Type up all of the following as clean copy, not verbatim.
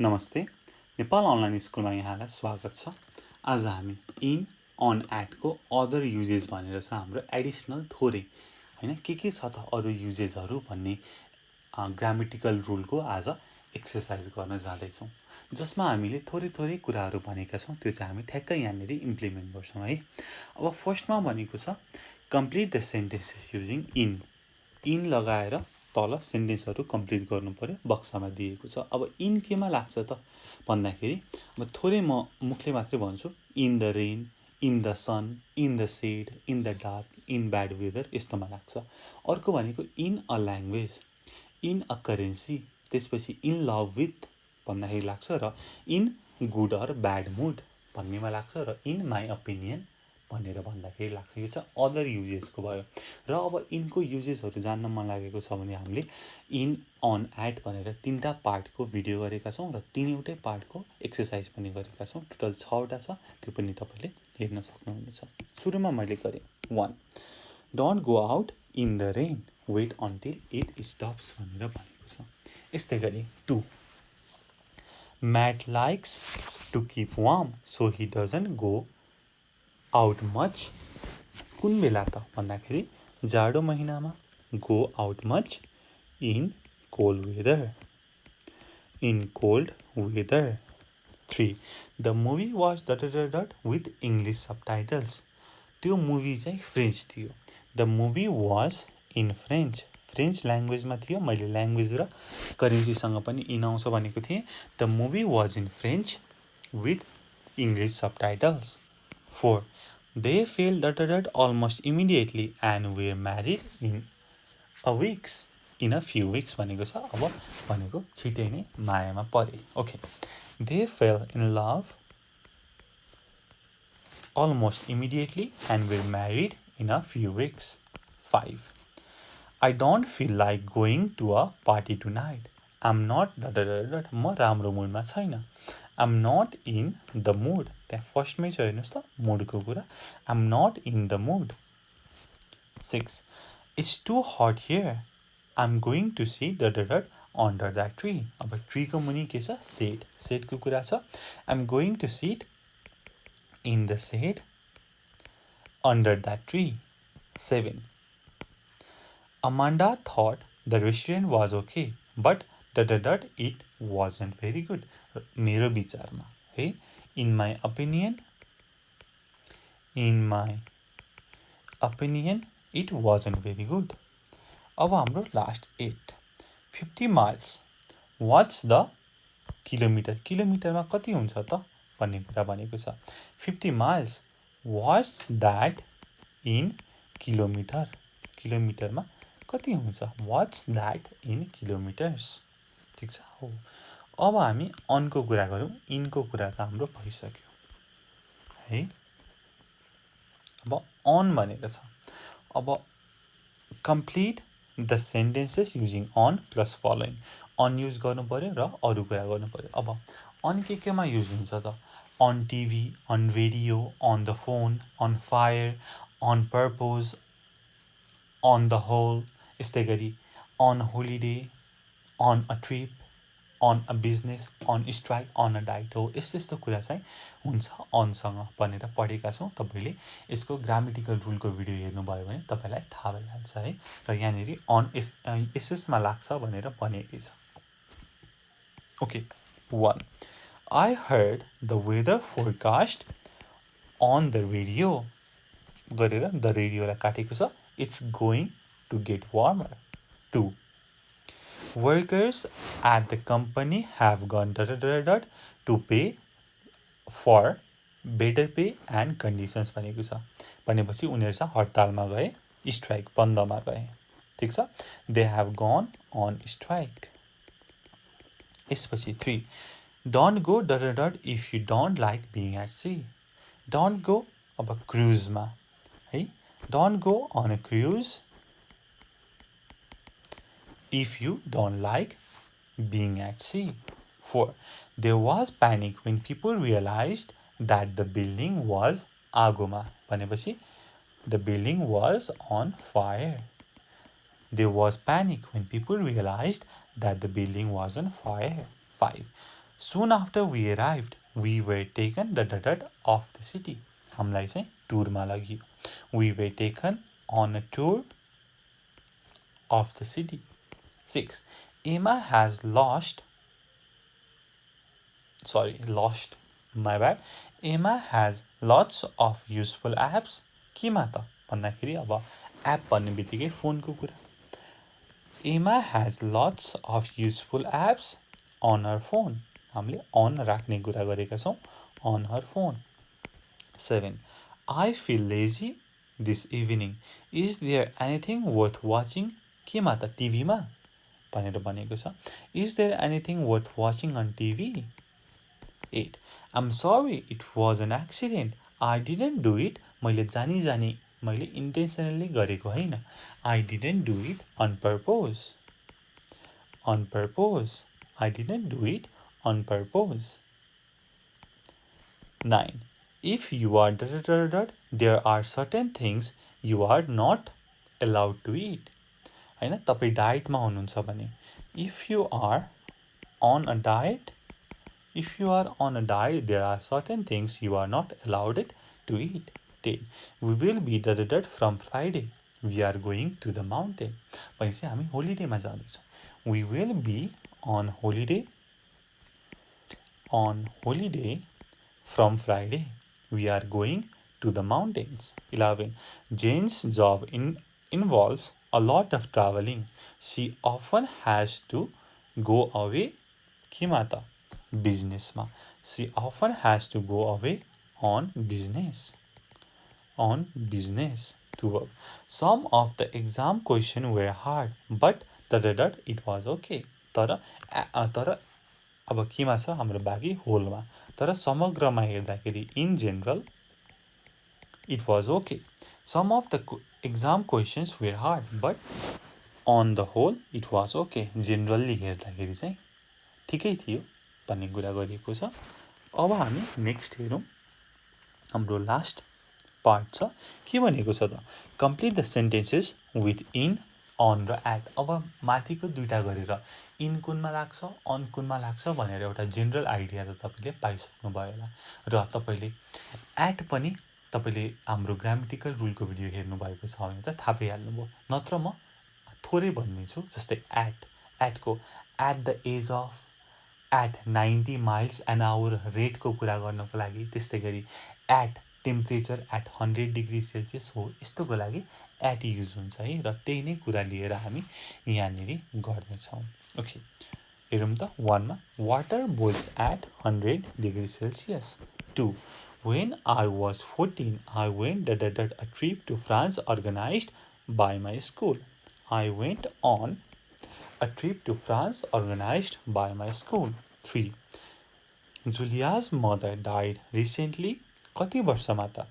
नमस्ते नेपाल अनलाइन स्कुलमा यहाँलाई स्वागत छ। आज हामी इन अन एटको अदर युजेस भनेर छ हाम्रो एडिसनल थोरै हैन के छ त अदर युजेसहरू भन्ने ग्रामेटिकल रुलको आज एक्सरसाइज गर्न जाँदैछौँ, जसमा हामीले थोरै कुराहरू भनेका छौँ। त्यो चाहिँ हामी ठ्याक्कै यहाँनिर इम्प्लिमेन्ट गर्छौँ है। अब फर्स्टमा भनेको छ complete the sentences using in लगाएर तल सेन्टेन्सहरू कम्प्लिट गर्नु पर्यो, बक्सामा दिएको छ। अब इन केमा लाग्छ त भन्दाखेरि अब थोरै म मुखले मात्रै भन्छु, in the rain, in the sun, in the shade, in the dark, in bad weather, यस्तोमा लाग्छ। अर्को भनेको in a language, in a currency, त्यसपछि इन लभ विथ भन्दाखेरि लाग्छ, र in good or bad mood भन्नेमा लाग्छ, र इन माई ओपिनियन भनेर भन्दाखेरि लाग्छ। यो चाहिँ अदर युजेसको भयो। र अब इनको युजेसहरू जान्न मन लागेको छ भने हामीले इन अन एट भनेर 3टा पार्टको भिडियो गरेका छौँ र 3वटै पार्टको एक्सरसाइज पनि गरेका छौँ। टोटल 6वटा छ, त्यो पनि तपाईँले हेर्न सक्नुहुनेछ। सुरुमा मैले गरेँ 1, don't go out in the rain, wait until it stops भनेर भनेको छ। यस्तै गरी 2, Matt likes to keep warm so he doesn't go out much. कुन बेला त भन्दाखेरि जाडो महिनामा, go out much in cold weather, in cold weather. 3, the movie was डट विथ इङ्ग्लिस सबटाइटल्स। त्यो मुभी चाहिँ फ्रेन्च थियो। The movie was in French, French ल्याङ्ग्वेजमा थियो। मैले ल्याङ्ग्वेज र करेन्सीसँग पनि इन आउँछ भनेको थिएँ। The movie was in French with English subtitles. 4, they fell almost immediately and were married in a few weeks भनेको छ। अब भनेको छिटै नै मायामा परे। Okay, they fell in love almost immediately and were married in a few weeks. 5, I don't feel like going to a party tonight. I'm not म राम्रो मुडमा छैन। I'm not in the mood, त्यहाँ फर्स्टमै छ हेर्नुहोस् त मुडको कुरा। I'm not in the mood. 6, it's too hot here. I'm going to sit under that tree. अब ट्रीको मुनि के छ? सेड, सेडको कुरा छ। I'm going to sit in the shade under that tree. 7, Amanda thought the restaurant was okay, but it wasn't very good. मेरो विचारमा है, in my opinion, it wasn't very good. अब हाम्रो last 8, 50 miles, what's the kilometre, किलोमिटरमा कति हुन्छ त भन्ने कुरा भनेको छ। 50 miles, what's that in kilometre, किलोमिटरमा कति हुन्छ, what's that in kilometers। ठिक छ हो। अब हामी अनको कुरा गरौँ, इनको कुरा त हाम्रो भइसक्यो है। अब अन भनेको छ। अब complete the sentences using on plus following. On use गर्नु पर्यो र अरू कुरा गर्नु पर्यो। अब अन केमा युज हुन्छ त? On TV, on radio, on the phone, on fire, on purpose, on the whole. यस्तै गरी on holiday, on a trip, on a business, on strike, on a diet हो। यस्तो कुरा चाहिँ हुन्छ अनसँग भनेर पढेका छौँ। तपाईँले यसको ग्रामेटिकल रुलको भिडियो हेर्नुभयो भने तपाईँलाई थाहा भइहाल्छ है। र यहाँनिर अन यसमा लाग्छ भनेर भनेकै छ। Okay, 1, I heard the weather forecast on the radio गरेर द रेडियोलाई काटेको छ। It's going to get warmer. 2, workers at the company have gone to pay for better pay and conditions भनेको छ। भनेपछि उनीहरू चाहिँ हडतालमा गए, स्ट्राइक बन्दमा गए। ठिक छ, they have gone on strike. यसपछि 3, don't go if you don't like being at sea. Don't go अब क्रुजमा है, don't go on a cruise if you don't like being at sea. 4, there was panic when people realized that the building was आगोमा भनेपछि the building was on fire. There was panic when people realized that the building was on fire. 5, Soon after we arrived, we were taken of the city. हामीलाई चाहिँ टुरमा लगियो. We were taken on a tour of the city. 6. Emma has lost, my bad. Emma has lots of useful apps. केमा त भन्दाखेरि अब app भन्ने बित्तिकै फोनको कुरा. Emma has lots of useful apps on her phone. हामीले on राख्ने कुरा गरेका छौँ. On her phone. 7. I feel lazy this evening. Is there anything worth watching? केमा त टिभीमा भनेर भनेको छ. Is there anything worth watching on TV? 8. I'm sorry, it was an accident. I didn't do it. मैले जानी मैले intentionally गरेको होइन. I didn't do it on purpose. On purpose. I didn't do it on purpose. 9. If you are there are certain things you are not allowed to eat. हैन, तपाई डाइटमा हुनुहुन्छ भने if you are on a diet, there are certain things you are not allowed to eat. 10. We will be from Friday. We are going to the mountain. भनेपछि हामी होलिडेमा जाँदैछौँ. We will be on holiday from Friday. We are going to the mountains. 11. Jane's job involves a lot of traveling. She often has to go away. केमा त बिजनेसमा. She often has to go away on business. 12. Some of the exam question were hard, but it was okay. तर अब केमा छ हाम्रो बाँकी होलमा. तर समग्रमा हेर्दाखेरि in general it was okay. Some of the exam questions were hard, but on the whole it was okay. Generally हेर्दाखेरि चाहिँ ठिकै थियो भन्ने कुरा गरिएको छ. अब हामी नेक्स्ट हेरौँ. हाम्रो लास्ट पार्ट छ. के भनेको छ त? Complete the sentences with in, on र एट. अब माथिको दुईटा गरेर इन कुनमा लाग्छ, अन कुनमा लाग्छ भनेर एउटा जेनरल आइडिया त तपाईँले पाइसक्नु भयो होला. र तपाईँले एट पनि तपाईँले हाम्रो ग्रामेटिकल रुलको भिडियो हेर्नुभएको छ भने त थाहा पाइहाल्नुभयो. नत्र म थोरै भनिदिन्छु. जस्तै एटको at the age of, at 90 miles an hour रेटको कुरा गर्नको लागि. त्यस्तै गरी at temperature at 100 degree Celsius हो, यस्तोको लागि एट युज हुन्छ है. र त्यही नै कुरा लिएर हामी यहाँनिर गर्नेछौँ. ओके, हेरौँ त. 1 मा water boils at 100 degree Celsius. 2. When I was 14, I went a trip to France organized by my school. I went on a trip to France organized by my school. 3. Julia's mother died recently. कति वर्षमा त?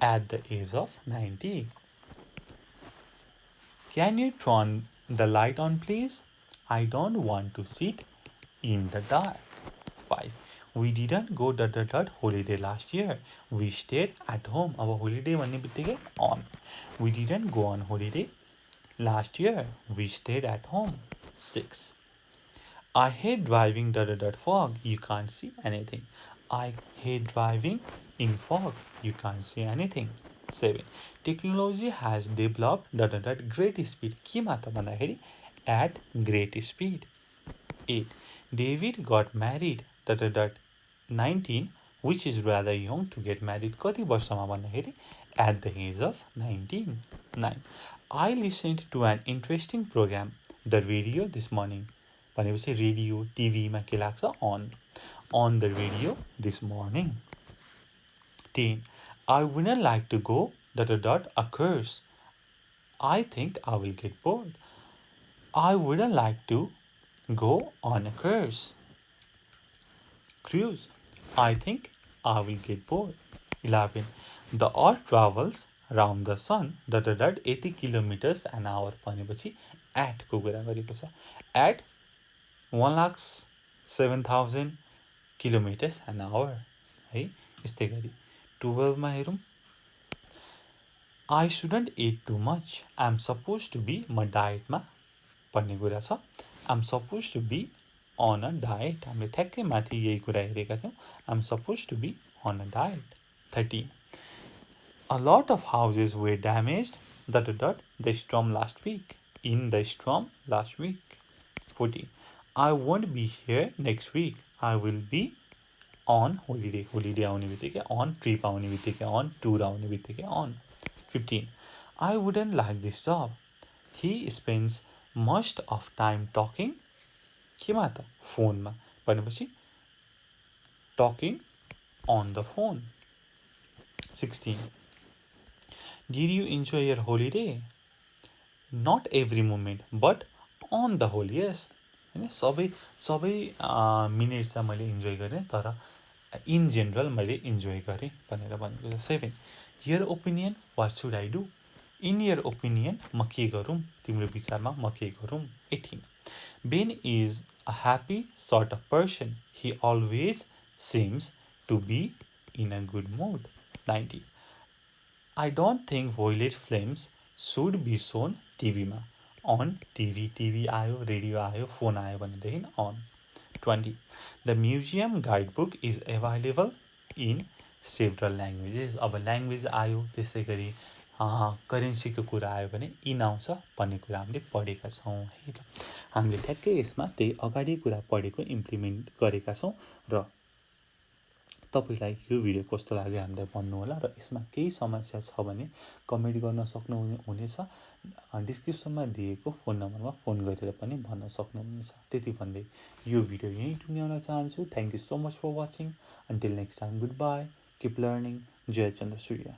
At the age of 90. Can you turn the light on please? I don't want to sit in the dark. 5. We didn't go holiday last year. We stayed at home. अब holiday भन्ने बित्तिकै on. We didn't go on holiday last year. We stayed at home. 6. I hate driving fog. You can't see anything. I hate driving in fog. You can't see anything. 7. Technology has developed great speed. केमा त भन्दाखेरि at great speed. 8. David got married 19, which is rather young to get married. कति वर्षमा भन्दाखेरि at the age of 19. 9. I listened to an interesting program, the radio, this morning. भनेपछि radio टिभीमा के लाग्छ? on the radio this morning. 10. I wouldn't like to go a cruise. I think I will get bored. I wouldn't like to go on a cruise. I think I will get bored. 11. The earth travels around the sun 80 kilometers an hour. भनेपछि at को कुरा गरेको छ. At 107,000 kilometers an hour है. यस्तै गरी 12 मा हेरौँ. I shouldn't eat too much. I'm supposed to be, म डायटमा भन्ने कुरा छ. I'm supposed to be on a diet. हामीले ठ्याक्कै माथि यही कुरा हेरेका थियौँ. I'm supposed to be on a diet. 13. A lot of houses were damaged the storm last week. In the storm last week. 14. I won't be here next week. I will be on holiday. Holiday आउने बित्तिकै on, trip आउने बित्तिकै on, tour आउने बित्तिकै on. 15. I wouldn't like this job. He spends most of time talking. केमा त? फोनमा. भनेपछि talking on the phone. 16. Did you enjoy your holiday? Not every moment, but on the whole, yes. हैन सबै minute चाहिँ मैले इन्जोय गरेँ, तर इन जेनरल मैले इन्जोय गरेँ भनेर भनेको छ. 7. Your opinion what should I do? In your opinion म के गरौँ? तिम्रो विचारमा म के गरौँ? 18. Ben is a happy sort of person. He always seems to be in a good mood. 19. I don't think violet flames should be shown टिभीमा. On TV आयो, रेडियो आयो, फोन आयो भनेदेखि on. 20. The museum guidebook is available in several languages. अब language आयो, त्यसै गरी करेन्सीको कुरा आयो भने इन आउँछ भन्ने कुरा हामीले पढेका छौँ है त. हामीले ठ्याक्कै यसमा त्यही अगाडि कुरा पढेको इम्प्लिमेन्ट गरेका छौँ र तपाईँलाई यो भिडियो कस्तो लाग्यो हामीलाई भन्नुहोला र यसमा केही समस्या छ भने कमेन्ट गर्न सक्नुहुनेछ. डिस्क्रिप्सनमा दिएको फोन नम्बरमा फोन गरेर पनि भन्न सक्नुहुनेछ. त्यति भन्दै यो भिडियो यहीँ टुङ्ग्याउन चाहन्छु. Thank you so much for watching. Until next time, goodbye. Keep learning. जय चन्द्र सूर्य.